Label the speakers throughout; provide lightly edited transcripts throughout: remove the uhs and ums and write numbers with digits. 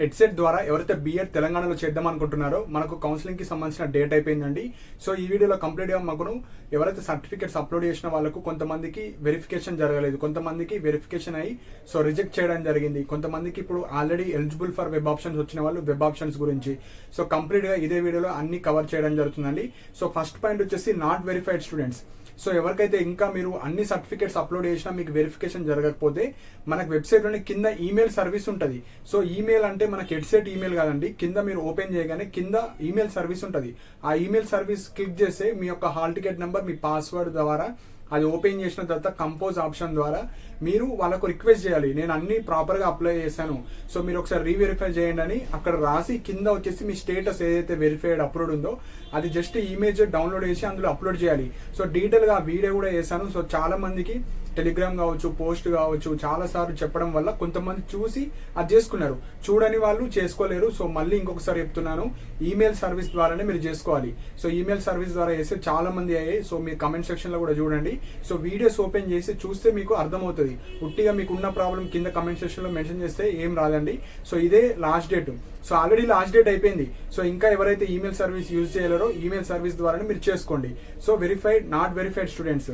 Speaker 1: Headset ద్వారా ఎవరైతే BEd తెలంగాణలో చేద్దాం అనుకుంటున్నారో మనకు కౌన్సిలింగ్కి సంబంధించిన డేట్ అయిపోయిందండి. సో ఈ వీడియోలో కంప్లీట్గా మాకు ఎవరైతే సర్టిఫికేట్స్ అప్లోడ్ చేసిన వాళ్ళకు కొంతమందికి వెరిఫికేషన్ జరగలేదు, కొంతమందికి వెరిఫికేషన్ అయ్యి సో రిజెక్ట్ చేయడం జరిగింది, కొంతమందికి ఇప్పుడు already eligible for web options వచ్చిన వాళ్ళు వెబ్ ఆప్షన్స్ గురించి సో కంప్లీట్గా ఇదే వీడియోలో అన్ని కవర్ చేయడం జరుగుతుందండి. సో ఫస్ట్ పాయింట్ వచ్చేసి నాట్ వెరిఫైడ్ స్టూడెంట్స్. సో ఎవరికైతే ఇంకా మీరు అన్ని సర్టిఫికేట్స్ అప్లోడ్ చేసినా మీకు వెరిఫికేషన్ జరగకపోతే మనకు వెబ్సైట్లోనే కింద ఈమెయిల్ సర్వీస్ ఉంటుంది. సో ఈమెయిల్ అంటే మనకి హెడ్సెట్ ఈమెయిల్ కాదండి, కింద మీరు ఓపెన్ చేయగానే కింద ఈమెయిల్ సర్వీస్ ఉంటుంది. ఆ ఈమెయిల్ సర్వీస్ క్లిక్ చేస్తే మీ యొక్క హాల్ టికెట్ నెంబర్, మీ పాస్వర్డ్ ద్వారా అది ఓపెన్ చేసిన తర్వాత కంపోజ్ ఆప్షన్ ద్వారా మీరు వాళ్ళకు రిక్వెస్ట్ చేయాలి, నేను అన్ని ప్రాపర్గా అప్లై చేశాను, సో మీరు ఒకసారి రీవెరిఫై చేయండి అని అక్కడ రాసి కింద వచ్చేసి మీ స్టేటస్ ఏదైతే వెరిఫైడ్ అప్లోడ్ ఉందో అది జస్ట్ ఇమేజ్ డౌన్లోడ్ చేసి అందులో అప్లోడ్ చేయాలి. సో డీటెయిల్గా వీడియో కూడా చేశాను. సో చాలా మందికి టెలిగ్రామ్ కావచ్చు, పోస్ట్ కావచ్చు, చాలా సార్లు చెప్పడం వల్ల కొంతమంది చూసి అది చేసుకున్నారు, చూడని వాళ్ళు చేసుకోలేరు. సో మళ్ళీ ఇంకొకసారి చెప్తున్నాను, ఈమెయిల్ సర్వీస్ ద్వారానే మీరు చేసుకోవాలి. సో ఈమెయిల్ సర్వీస్ ద్వారా చేస్తే చాలా మంది అయ్యాయి. సో మీరు కమెంట్ సెక్షన్ లో కూడా చూడండి. సో వీడియోస్ ఓపెన్ చేసి చూస్తే మీకు అర్థమవుతుంది. ఉట్టిగా మీకు ఉన్న ప్రాబ్లం కింద కమెంట్ సెక్షన్ లో మెన్షన్ చేస్తే ఏం రాదండి. సో ఇదే last date. So already last date అయిపోయింది. సో ఇంకా ఎవరైతే ఈమెయిల్ సర్వీస్ యూజ్ చేయలేరో ఈమెయిల్ సర్వీస్ ద్వారానే మీరు చేసుకోండి. So verified, not verified students.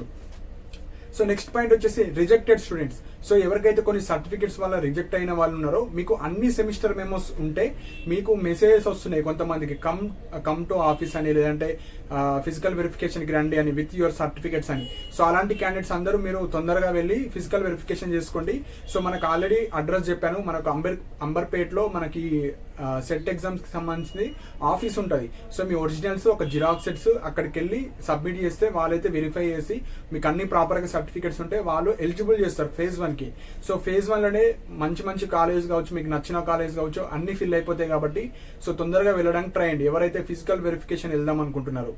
Speaker 1: So next point వచ్చేసి రిజెక్టెడ్ స్టూడెంట్స్. సో ఎవరికైతే కొన్ని సర్టిఫికేట్స్ వల్ల రిజెక్ట్ అయిన వాళ్ళు ఉన్నారో మీకు అన్ని సెమిస్టర్ మెమోస్ ఉంటే మీకు మెసేజెస్ వస్తున్నాయి కొంతమందికి, కమ్ టు ఆఫీస్ అని, లేదంటే ఫిజికల్ వెరిఫికేషన్కి రండి అని, విత్ యువర్ సర్టిఫికేట్స్ అని. సో అలాంటి క్యాండిడేట్స్ అందరూ మీరు తొందరగా వెళ్ళి ఫిజికల్ వెరిఫికేషన్ చేసుకోండి. సో మనకు ఆల్రెడీ అడ్రస్ చెప్పాను, మనకు అంబర్పేట్లో మనకి సెట్ ఎగ్జామ్స్కి సంబంధించి ఆఫీస్ ఉంటుంది. సో మీ ఒరిజినల్స్ ఒక జిరాక్స్ సెట్స్ అక్కడికి వెళ్ళి సబ్మిట్ చేస్తే వాళ్ళైతే వెరిఫై చేసి మీకు అన్ని ప్రాపర్గా సర్టిఫికేట్స్ ఉంటే వాళ్ళు ఎలిజిబుల్ చేస్తారు ఫేజ్ 1కి. సో ఫేజ్ 1లోనే మంచి మంచి కాలేజ్ కావచ్చు, మీకు నచ్చిన కాలేజ్ కావచ్చు, అన్ని ఫిల్ అయిపోతాయి కాబట్టి సో తొందరగా వెళ్ళడానికి ట్రై చేయండి ఎవరైతే ఫిజికల్ వెరిఫికేషన్ వెళ్దాం అనుకుంటున్నారు.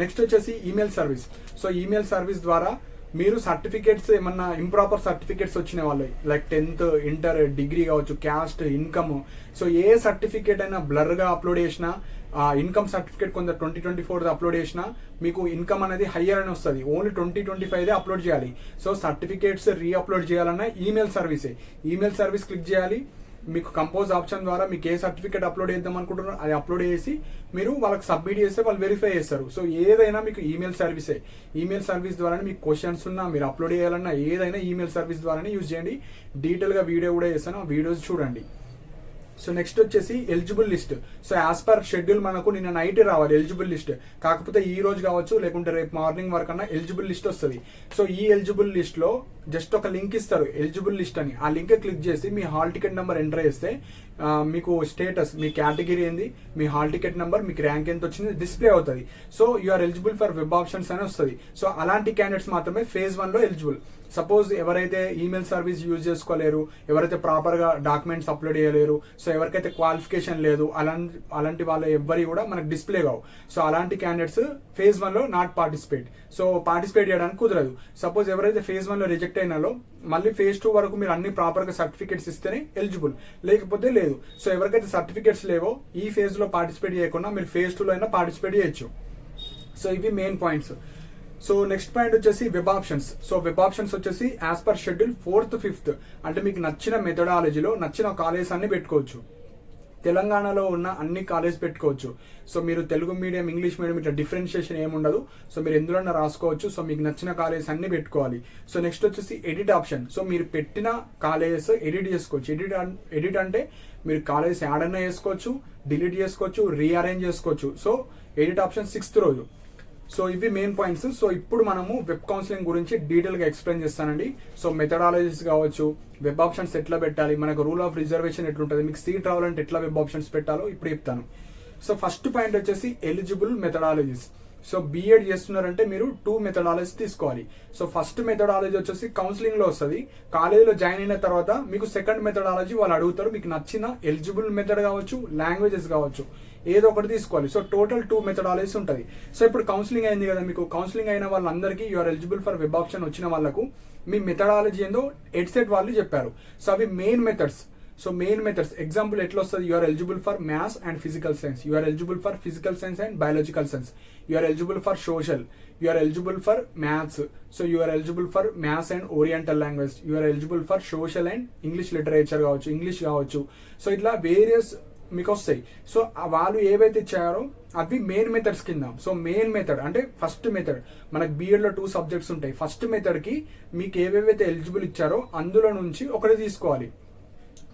Speaker 1: నెక్స్ట్ వచ్చేసి email service. So email service ద్వారా మీరు సర్టిఫికేట్స్ ఏమన్నా ఇంప్రాపర్ సర్టిఫికేట్స్ వచ్చిన వాళ్ళు, లైక్ 10th, ఇంటర్, డిగ్రీ కావచ్చు, క్యాస్ట్, ఇన్కమ్, సో ఏ సర్టిఫికేట్ అయినా బ్లర్గా అప్లోడ్ చేసినా, ఇన్కమ్ సర్టిఫికేట్ కొంత 2024 అప్లోడ్ చేసినా మీకు ఇన్కమ్ అనేది హయ్యర్ అని వస్తుంది. ఓన్లీ 2025 అప్లోడ్ చేయాలి. సో సర్టిఫికేట్స్ రీఅప్లోడ్ చేయాలన్నా ఈమెయిల్ సర్వీసే. ఈమెయిల్ సర్వీస్ క్లిక్ చేయాలి. మీకు కంపోజ్ ఆప్షన్ ద్వారా మీకు ఏ సర్టిఫికేట్ అప్లోడ్ చేద్దాం అనుకుంటున్నారో అది అప్లోడ్ చేసి మీరు వాళ్ళకి సబ్మిట్ చేస్తే వాళ్ళు వెరిఫై చేస్తారు. సో ఏదైనా మీకు ఈమెయిల్ సర్వీసే. ఈమెయిల్ సర్వీస్ ద్వారానే మీకు క్వశ్చన్స్ ఉన్నా, మీరు అప్లోడ్ చేయాలన్నా ఏదైనా ఈమెయిల్ సర్వీస్ ద్వారానే యూజ్ చేయండి. డీటెయిల్గా వీడియో కూడా చేస్తాను, ఆ వీడియోస్ చూడండి. సో నెక్స్ట్ వచ్చేసి eligible list. So as per schedule మనకు నిన్న నైట్ రావాలి ఎలిజిబుల్ లిస్ట్, కాకపోతే ఈ రోజు కావచ్చు లేకుంటే రేపు మార్నింగ్ వరకు అన్నా ఎలిజిబుల్ లిస్ట్ వస్తుంది. సో ఈ ఎలిజిబుల్ లిస్ట్ లో జస్ట్ ఒక లింక్ ఇస్తారు, ఎలిజిబుల్ లిస్ట్ అని. ఆ లింక్ క్లిక్ చేసి మీ హాల్ టికెట్ నెంబర్ ఎంటర్ చేస్తే మీకు స్టేటస్, మీ కేటగిరీ ఏంది, మీ హాల్ టికెట్ నెంబర్, మీకు ర్యాంక్ ఎంత వచ్చింది డిస్ప్లే అవుతుంది. So you're eligible for web options అని వస్తుంది. సో అలాంటి క్యాండిడేట్స్ మాత్రమే ఫేజ్ 1లో ఎలిజిబుల్. సపోజ్ ఎవరైతే ఈమెయిల్ సర్వీస్ యూజ్ చేసుకోలేరు, ఎవరైతే ప్రాపర్గా డాక్యుమెంట్స్ అప్లోడ్ చేయలేరు, సో ఎవరికైతే క్వాలిఫికేషన్ లేదు, అలాంటి వాళ్ళ ఎవ్వరి కూడా మనకు డిస్ప్లే కావు. సో అలాంటి క్యాండిడేట్స్ ఫేజ్ 1లో నాట్ పార్టిసిపేట్. సో పార్టిసిపేట్ చేయడానికి కుదరదు. సపోజ్ ఎవరైతే ఫేజ్ 1లో రిజెక్ట్ అయినారో మళ్ళీ ఫేజ్ 2 వరకు మీరు అన్ని ప్రాపర్గా సర్టిఫికేట్స్ ఇస్తేనే ఎలిజిబుల్, లేకపోతే లేదు. సో ఎవరికైతే సర్టిఫికేట్స్ లేవో ఈ ఫేజ్లో పార్టిసిపేట్ చేయకుండా మీరు ఫేజ్ 2లో అయినా పార్టిసిపేట్ చేయొచ్చు. సో ఇవి main points. So next point వచ్చేసి web options. So web options వచ్చేసి as per schedule 4th, 5th అంటే మీకు నచ్చిన మెథడాలజీలో నచ్చిన కాలేజ్ అన్ని పెట్టుకోవచ్చు. తెలంగాణలో ఉన్న అన్ని కాలేజ్ పెట్టుకోవచ్చు. సో మీరు తెలుగు మీడియం, ఇంగ్లీష్ మీడియం ఇట్లా డిఫరెన్షియేషన్ ఏముండదు. సో మీరు ఎందులోనే రాసుకోవచ్చు. సో మీకు నచ్చిన కాలేజ్ అన్ని పెట్టుకోవాలి. సో నెక్స్ట్ వచ్చేసి ఎడిట్ ఆప్షన్. సో మీరు పెట్టిన కాలేజెస్ ఎడిట్ చేసుకోవచ్చు. ఎడిట్ అంటే మీరు కాలేజ్ యాడ్ అన్నా చేసుకోవచ్చు, డిలీట్ చేసుకోవచ్చు, రీఅరేంజ్ చేసుకోవచ్చు. సో ఎడిట్ ఆప్షన్ 6th రోజు. సో ఇవి మెయిన్ పాయింట్స్. సో ఇప్పుడు మనము వెబ్ కౌన్సిలింగ్ గురించి డీటెయిల్గా ఎక్స్ప్లెయిన్ చేస్తానండి. సో మెథడాలజీస్ కావచ్చు, వెబ్ ఆప్షన్స్ ఎట్లా పెట్టాలి, మనకు రూల్ ఆఫ్ రిజర్వేషన్ ఎట్లుంటుంది, మీకు సీట్ రావాలంటే ఎట్లా వెబ్ ఆప్షన్స్ పెట్టాలో ఇప్పుడు చెప్తాను. సో ఫస్ట్ పాయింట్ వచ్చేసి ఎలిజిబుల్ మెథడాలజీస్. సో బీఎడ్ చేస్తున్నారంటే మీరు 2 మెథడాలజీస్ తీసుకోవాలి. సో ఫస్ట్ మెథడాలజీ వచ్చేసి కౌన్సిలింగ్ లో వస్తుంది. కాలేజీలో జాయిన్ అయిన తర్వాత మీకు సెకండ్ మెథడాలజీ వాళ్ళు అడుగుతారు. మీకు నచ్చిన ఎలిజిబుల్ మెథడ్ కావచ్చు, లాంగ్వేజెస్ కావచ్చు, ఏదో ఒకటి తీసుకోవాలి. సో టోటల్ 2 మెథడాలజీస్ ఉంటుంది. సో ఇప్పుడు కౌన్సిలింగ్ అయింది కదా, మీకు కౌన్సిలింగ్ అయిన వాళ్ళందరికీ you're eligible for web option వచ్చిన వాళ్ళకు మీ మెథడాలజీ ఏందో హెడ్సెట్ వాళ్ళు చెప్పారు. సో అవి main methods. So main methods example ఎట్లా వస్తుంది, you are eligible for maths and physical science, you are eligible for physical science and biological science, you are eligible for social, you are eligible for maths, so you are eligible for maths and oriental language, you are eligible for social and English literature కావచ్చు, English కావచ్చు. So ఇట్లా various మీకు వస్తాయి. So వాళ్ళు ఏవైతే ఇచ్చారో అవి main methods కింద. సో మెయిన్ మెథడ్ అంటే ఫస్ట్ మెథడ్, మనకు బీఎడ్ లో 2 సబ్జెక్ట్స్ ఉంటాయి. ఫస్ట్ మెథడ్ కి మీకు ఏవేవైతే ఎలిజిబుల్ ఇచ్చారో అందులో నుంచి ఒకటి తీసుకోవాలి.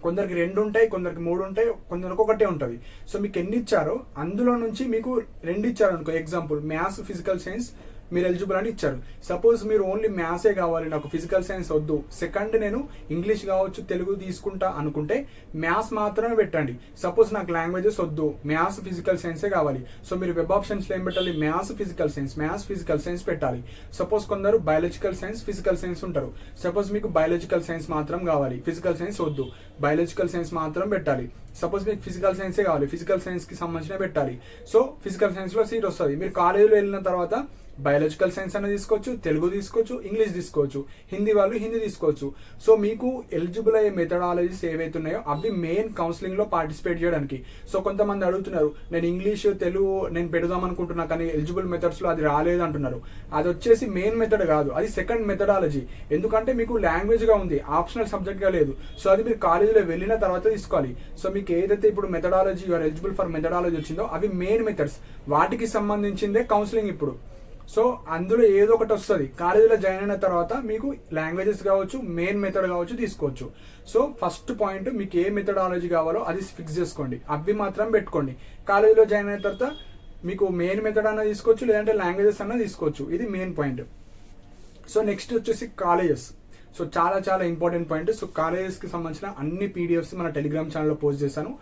Speaker 1: కొందరికి 2 ఉంటాయి, కొందరికి 3 ఉంటాయి, కొందరికి ఒకటే ఉంటుంది. సో మీకు ఎన్ని ఇచ్చారో అందులో నుంచి మీకు 2 ఇచ్చారు అనుకో, ఎగ్జాంపుల్ మ్యాథ్స్ ఫిజికల్ సైన్స్ మీరు ఎలిజిబుల్ అని ఇచ్చారు. సపోజ్ మీరు ఓన్లీ మ్యాథ్సే కావాలి, నాకు ఫిజికల్ సైన్స్ వద్దు, సెకండ్ నేను ఇంగ్లీష్ కావచ్చు తెలుగు తీసుకుంటా అనుకుంటే మ్యాథ్స్ మాత్రమే పెట్టండి. సపోజ్ నాకు లాంగ్వేజెస్ వద్దు, మ్యాథ్స్ ఫిజికల్ సైన్సే కావాలి, సో మీరు వెబ్ ఆప్షన్స్లో ఏం పెట్టాలి, maths physical science, maths physical science పెట్టాలి. సపోజ్ కొందరు బయాలజికల్ సైన్స్ ఫిజికల్ సైన్స్ ఉంటారు, సపోజ్ మీకు బయాలజికల్ సైన్స్ మాత్రం కావాలి, ఫిజికల్ సైన్స్ వద్దు, బయాలజికల్ సైన్స్ మాత్రం పెట్టాలి. సపోజ్ మీకు ఫిజికల్ సైన్సే కావాలి, ఫిజికల్ సైన్స్ కి సంబంధించిన పెట్టాలి. సో ఫిజికల్ సైన్స్ లో సీట్ వస్తుంది. మీరు కాలేజీలో వెళ్ళిన తర్వాత బయాలజికల్ సైన్స్ అనేది తీసుకోవచ్చు, తెలుగు తీసుకోవచ్చు, ఇంగ్లీష్ తీసుకోవచ్చు, హిందీ వాళ్ళు హిందీ తీసుకోవచ్చు. సో మీకు ఎలిజిబుల్ అయ్యే మెథడాలజీస్ ఏవైతే ఉన్నాయో అవి మెయిన్ కౌన్సిలింగ్ లో పార్టిసిపేట్ చేయడానికి. సో కొంతమంది అడుగుతున్నారు, నేను ఇంగ్లీష్ తెలుగు నేను పెడదాం అనుకుంటున్నా కానీ ఎలిజిబుల్ మెథడ్స్ లో అది రాలేదు అంటున్నారు. అది వచ్చేసి మెయిన్ మెథడ్ కాదు, అది సెకండ్ మెథడాలజీ. ఎందుకంటే మీకు లాంగ్వేజ్ గా ఉంది, ఆప్షనల్ సబ్జెక్ట్ గా లేదు. సో అది మీరు కాలేజీలో వెళ్ళిన తర్వాత తీసుకోవాలి. సో మీకు ఏదైతే ఇప్పుడు methodology you're eligible for methodology వచ్చిందో అవి మెయిన్ మెథడ్స్, వాటికి సంబంధించిందే కౌన్సిలింగ్ ఇప్పుడు. సో అందులో ఏదో ఒకటి వస్తుంది. కాలేజీలో జాయిన్ అయిన తర్వాత మీకు లాంగ్వేజెస్ కావచ్చు, మెయిన్ మెథడ్ కావచ్చు తీసుకోవచ్చు. సో ఫస్ట్ పాయింట్, మీకు ఏ మెథడాలజీ కావాలో అది ఫిక్స్ చేసుకోండి, అవి మాత్రం పెట్టుకోండి. కాలేజీలో జాయిన్ అయిన తర్వాత మీకు మెయిన్ మెథడ్ అన్న తీసుకోవచ్చు, లేదంటే లాంగ్వేజెస్ అన్న తీసుకోవచ్చు. ఇది మెయిన్ పాయింట్. సో నెక్స్ట్ వచ్చేసి కాలేజెస్. సో చాలా చాలా ఇంపార్టెంట్ పాయింట్. సో కాలేజెస్కి సంబంధించిన అన్ని పీడిఎఫ్స్ మన టెలిగ్రామ్ ఛానల్లో పోస్ట్ చేశాను.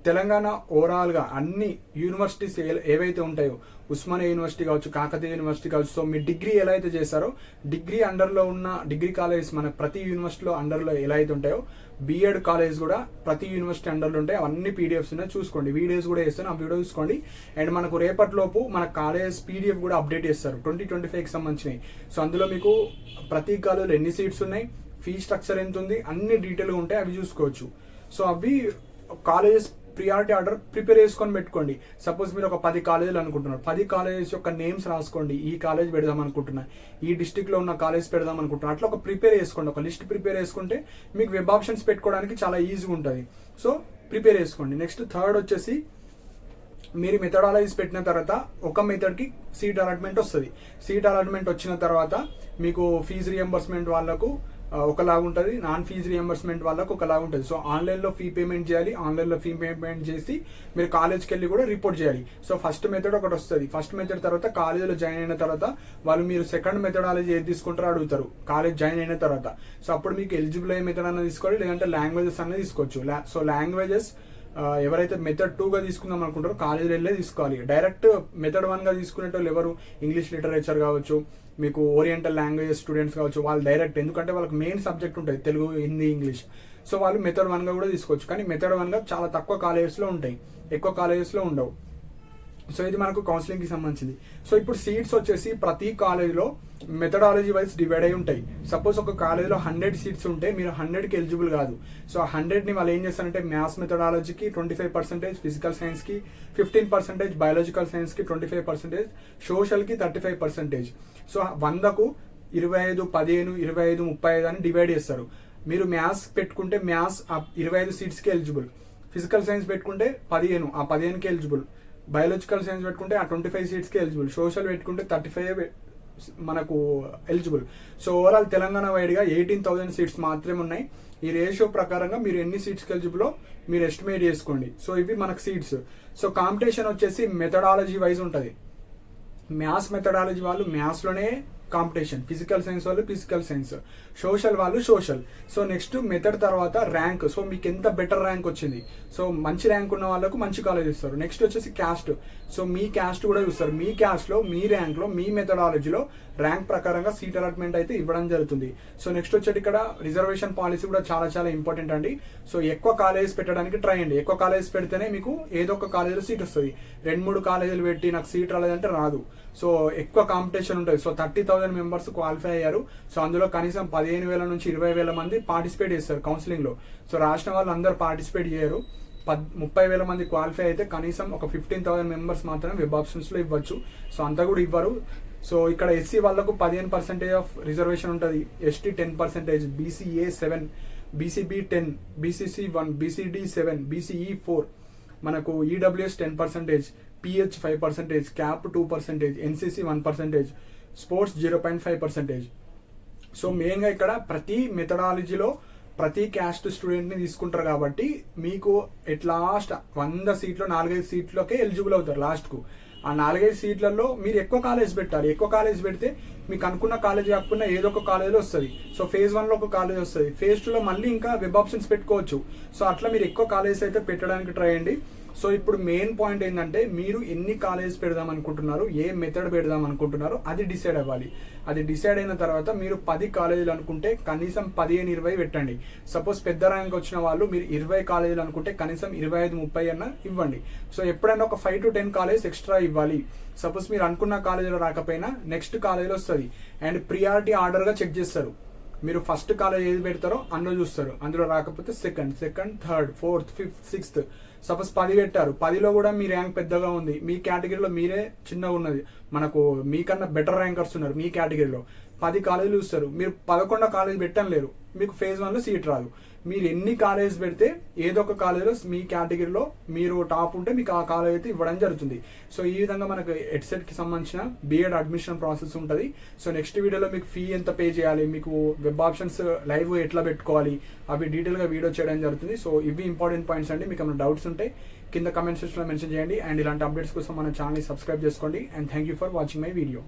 Speaker 1: తెలంగాణ ఓవరాల్గా అన్ని యూనివర్సిటీస్ ఏవైతే ఉంటాయో, ఉస్మానియా యూనివర్సిటీ కావచ్చు, కాకతీయ యూనివర్సిటీ కావచ్చు, సో మీ డిగ్రీ ఎలా అయితే చేశారో డిగ్రీ అండర్లో ఉన్న డిగ్రీ కాలేజెస్ మన ప్రతి యూనివర్సిటీలో అండర్లో ఎలా అయితే ఉంటాయో బీఎడ్ కాలేజ్ కూడా ప్రతి యూనివర్సిటీ అండర్లో ఉంటాయి. అవన్నీ పీడిఎఫ్స్ ఉన్నాయి, చూసుకోండి. వీడియోస్ కూడా వేస్తాను, ఆ వీడియో చూసుకోండి. అండ్ మనకు రేపటిలోపు మన కాలేజ్ పీడిఎఫ్ కూడా అప్డేట్ చేస్తారు 2025కి సంబంధించినవి. సో అందులో మీకు ప్రతి కాలేజ్లో ఎన్ని సీట్స్ ఉన్నాయి, ఫీ స్ట్రక్చర్ ఎంత ఉంది, అన్ని డీటెయిల్గా ఉంటాయి, అవి చూసుకోవచ్చు. సో అవి కాలేజెస్ ప్రియారిటీ ఆర్డర్ ప్రిపేర్ చేసుకొని పెట్టుకోండి. సపోజ్ మీరు ఒక 10 కాలేజీలు అనుకుంటున్నారు, 10 కాలేజెస్ యొక్క నేమ్స్ రాసుకోండి. ఈ కాలేజ్ పెడదాం అనుకుంటున్నా, ఈ డిస్టిక్ లో ఉన్న కాలేజ్ పెడదాం అనుకుంటున్నా, అట్లా ఒక ప్రిపేర్ చేసుకోండి. ఒక లిస్ట్ ప్రిపేర్ చేసుకుంటే మీకు వెబ్ ఆప్షన్స్ పెట్టుకోవడానికి చాలా ఈజీగా ఉంటుంది. సో ప్రిపేర్ చేసుకోండి. నెక్స్ట్ థర్డ్ వచ్చేసి, మీరు మెథడాలజీస్ పెట్టిన తర్వాత ఒక మెథడ్కి సీట్ అలాట్మెంట్ వస్తుంది. సీట్ అలాట్మెంట్ వచ్చిన తర్వాత మీకు ఫీజు రియంబర్స్మెంట్ వాళ్ళకు ఒకలాగా ఉంటుంది, నాన్ ఫీజు రియంబర్స్మెంట్ వాళ్ళకు ఒకలాగా ఉంటుంది. సో ఆన్లైన్లో ఫీ పేమెంట్ చేయాలి, ఆన్లైన్లో ఫీ పేమెంట్ చేసి మీరు కాలేజ్కి వెళ్ళి కూడా రిపోర్ట్ చేయాలి. సో ఫస్ట్ మెథడ్ ఒకటి వస్తుంది. ఫస్ట్ మెథడ్ తర్వాత కాలేజీలో జాయిన్ అయిన తర్వాత వాళ్ళు మీరు సెకండ్ మెథడాలజీ ఏది తీసుకుంటారో అడుగుతారు కాలేజ్ జాయిన్ అయిన తర్వాత. సో అప్పుడు మీకు ఎలిజిబుల్ అయ్యే మెథడ్ అన్న తీసుకోవాలి, లేదంటే లాంగ్వేజెస్ అన్నది తీసుకోవచ్చు. సో లాంగ్వేజెస్ ఎవరైతే మెథడ్ 2గా తీసుకుందాం అనుకుంటారో కాలేజీలో వెళ్ళే తీసుకోవాలి. డైరెక్ట్ మెథడ్ 1గా తీసుకునేటోళ్ళు ఎవరు, ఇంగ్లీష్ లిటరేచర్ కావచ్చు, మీకు ఓరియంటల్ లాంగ్వేజెస్ స్టూడెంట్స్ కావచ్చు, వాళ్ళు డైరెక్ట్, ఎందుకంటే వాళ్ళకి మెయిన్ సబ్జెక్ట్ ఉంటుంది తెలుగు, హిందీ, ఇంగ్లీష్. సో వాళ్ళు మెథడ్ 1గా కూడా తీసుకోవచ్చు. కానీ మెథడ్ 1గా చాలా తక్కువ కాలేజెస్లో ఉంటాయి, ఎక్కువ కాలేజెస్లో ఉండవు. సో ఇది మనకు కౌన్సిలింగ్కి సంబంధించింది. సో ఇప్పుడు సీట్స్ వచ్చేసి ప్రతి కాలేజ్లో మెథడాలజీ వైజ్ డివైడ్ అయి ఉంటాయి. సపోజ్ ఒక కాలేజ్లో 100 సీట్స్ ఉంటే మీరు 100కి ఎలిజిబుల్ కాదు. సో ఆ 100ని వాళ్ళు ఏం చేస్తారంటే మ్యాథ్స్ మెథడాలజీకి 25%, ఫిజికల్ సైన్స్కి 15%, బయాలజికల్ సైన్స్కి 25%, సోషల్కి 35%. సో 100కు 25, 15, 25, 35 అని డివైడ్ చేస్తారు. మీరు మ్యాథ్స్ పెట్టుకుంటే మ్యాథ్స్ ఆ 25 సీట్స్కి ఎలిజిబుల్, ఫిజికల్ సైన్స్ పెట్టుకుంటే 15, ఆ 15కి ఎలిజిబుల్, బయాలజికల్ సైన్స్ పెట్టుకుంటే ఆ 25 సీట్స్కి ఎలిజిబుల్, సోషల్ పెట్టుకుంటే 35 మనకు ఎలిజిబుల్. సో ఓవరాల్ తెలంగాణ వైడ్గా 18,000 సీట్స్ మాత్రమే ఉన్నాయి. ఈ రేషియో ప్రకారంగా మీరు ఎన్ని సీట్స్కి ఎలిజిబుల్లో మీరు ఎస్టిమేట్ చేసుకోండి. సో ఇవి మనకు సీట్స్. సో కాంపిటీషన్ వచ్చేసి మెథడాలజీ వైజ్ ఉంటుంది. మ్యాథ్స్ మెథడాలజీ వాళ్ళు మ్యాథ్స్లోనే కాంపిటీషన్, ఫిజికల్ సైన్స్ వాళ్ళు ఫిజికల్ సైన్స్, సోషల్ వాళ్ళు సోషల్. సో నెక్స్ట్ మెథడ్ తర్వాత ర్యాంక్. సో మీకు ఎంత బెటర్ ర్యాంక్ వచ్చింది, సో మంచి ర్యాంక్ ఉన్న వాళ్ళకు మంచి కాలేజ్ ఇస్తారు. నెక్స్ట్ వచ్చేసి క్యాస్ట్. సో మీ క్యాస్ట్ కూడా చూస్తారు. మీ క్యాస్ట్లో, మీ ర్యాంక్లో, మీ మెథడాలజీలో ర్యాంక్ ప్రకారంగా సీట్ అలాట్మెంట్ అయితే ఇవ్వడం జరుగుతుంది. సో నెక్స్ట్ వచ్చేది ఇక్కడ రిజర్వేషన్ పాలసీ కూడా చాలా చాలా ఇంపార్టెంట్ అండి. సో ఎక్కువ కాలేజెస్ పెట్టడానికి ట్రై అండి. ఎక్కువ కాలేజెస్ పెడితేనే మీకు ఏదో ఒక కాలేజీలో సీట్ వస్తుంది. 2-3 కాలేజీలు పెట్టి నాకు సీట్ రాలేదంటే రాదు. సో ఎక్కువ కాంపిటీషన్ ఉంటుంది. సో 30,000 మెంబర్స్ క్వాలిఫై అయ్యారు. సో అందులో కనీసం 15,000 నుంచి 20,000 మంది పార్టిసిపేట్ చేస్తారు కౌన్సిలింగ్లో. సో రాసిన వాళ్ళు అందరూ పార్టిసిపేట్ చేయరు. 30,000 మంది క్వాలిఫై అయితే కనీసం ఒక 15,000 మెంబర్స్ మాత్రమే వెబ్ ఆప్షన్స్లో ఇవ్వచ్చు. సో అంతా కూడా ఇవ్వరు. సో ఇక్కడ ఎస్సీ వాళ్ళకు 15% ఆఫ్ రిజర్వేషన్ ఉంటుంది, ST 10%, BCA 7, BCB 10, BCC 1, BCD 7, BCE 4, మనకు EWS 10%, PH 5%, CAP 2%, NCC 1%, sports 0.5%. So మెయిన్గా ఇక్కడ ప్రతి మెథడాలజీలో ప్రతి క్యాస్ట్ స్టూడెంట్ని తీసుకుంటారు కాబట్టి మీకు లాస్ట్ 100 సీట్లు 4-5 సీట్లకే ఎలిజిబుల్ అవుతారు లాస్ట్కు. ఆ 4-5 సీట్లలో మీరు ఎక్కువ కాలేజ్ పెట్టాలి. ఎక్కువ కాలేజ్ పెడితే మీకు అనుకున్న కాలేజ్ కాకుండా ఏదో ఒక కాలేజ్లో వస్తుంది. సో ఫేజ్ 1లో ఒక కాలేజ్ వస్తుంది, ఫేజ్ 2లో మళ్ళీ ఇంకా వెబ్ ఆప్షన్స్ పెట్టుకోవచ్చు. సో అట్లా మీరు ఎక్కువ కాలేజ్ అయితే పెట్టడానికి ట్రై చేయండి. సో ఇప్పుడు మెయిన్ పాయింట్ ఏంటంటే మీరు ఎన్ని కాలేజ్ పెడదాం అనుకుంటున్నారు, ఏ మెథడ్ పెడదాం అనుకుంటున్నారు అది డిసైడ్ అవ్వాలి. అది డిసైడ్ అయిన తర్వాత మీరు 10 కాలేజీలు అనుకుంటే కనీసం 15-20 పెట్టండి. సపోజ్ పెద్ద ర్యాంక్ వచ్చిన వాళ్ళు మీరు 20 కాలేజీలు అనుకుంటే కనీసం 25-30 అన్న ఇవ్వండి. సో ఎప్పుడైనా ఒక 5 to 10 కాలేజ్ ఎక్స్ట్రా ఇవ్వాలి. సపోజ్ మీరు అనుకున్న కాలేజీలో రాకపోయినా నెక్స్ట్ కాలేజీలో వస్తుంది. అండ్ ప్రియారిటీ ఆర్డర్గా చెక్ చేస్తారు. మీరు ఫస్ట్ కాలేజ్ ఏది పెడతారో అందులో చూస్తారు. అందులో రాకపోతే second, third, fourth, fifth, 6th. Suppose 10 పెట్టారు, 10లో కూడా మీ ర్యాంక్ పెద్దగా ఉంది, మీ కేటగిరీలో మీరే చిన్నగా ఉన్నది, మనకు మీకన్నా బెటర్ ర్యాంకర్స్ ఉన్నారు మీ కేటగిరీలో, 10 కాలేజీలు చూస్తారు. మీరు 11వ కాలేజ్ పెట్టలేరు, మీకు ఫేజ్ 1లో సీట్ రాదు. మీరు ఎన్ని కాలేజ్ పెడితే ఏదో ఒక కాలేజ్లో మీ కేటగిరీలో మీరు టాప్ ఉంటే మీకు ఆ కాలేజ్ అయితే ఇవ్వడం జరుగుతుంది. సో ఈ విధంగా మనకు ఎడ్సెట్కి సంబంధించిన బిఎడ్ అడ్మిషన్ ప్రాసెస్ ఉంటుంది. సో నెక్స్ట్ వీడియోలో మీకు ఫీ ఎంత పే చేయాలి, మీకు వెబ్ ఆప్షన్స్ లైవ్ ఎట్లా పెట్టుకోవాలి అవి డీటెయిల్గా వీడియో చేయడం జరుగుతుంది. సో ఇవి ఇంపార్టెంట్ పాయింట్స్ అండి. మీకు ఏమైనా డౌట్స్ ఉంటే కింద కమెంట్ సెక్షన్లో మెన్షన్ చేయండి. అండ్ ఇలాంటి అప్డేట్స్ కోసం మన ఛానల్ని సబ్స్క్రైబ్ చేసుకోండి. And thank you for watching my video.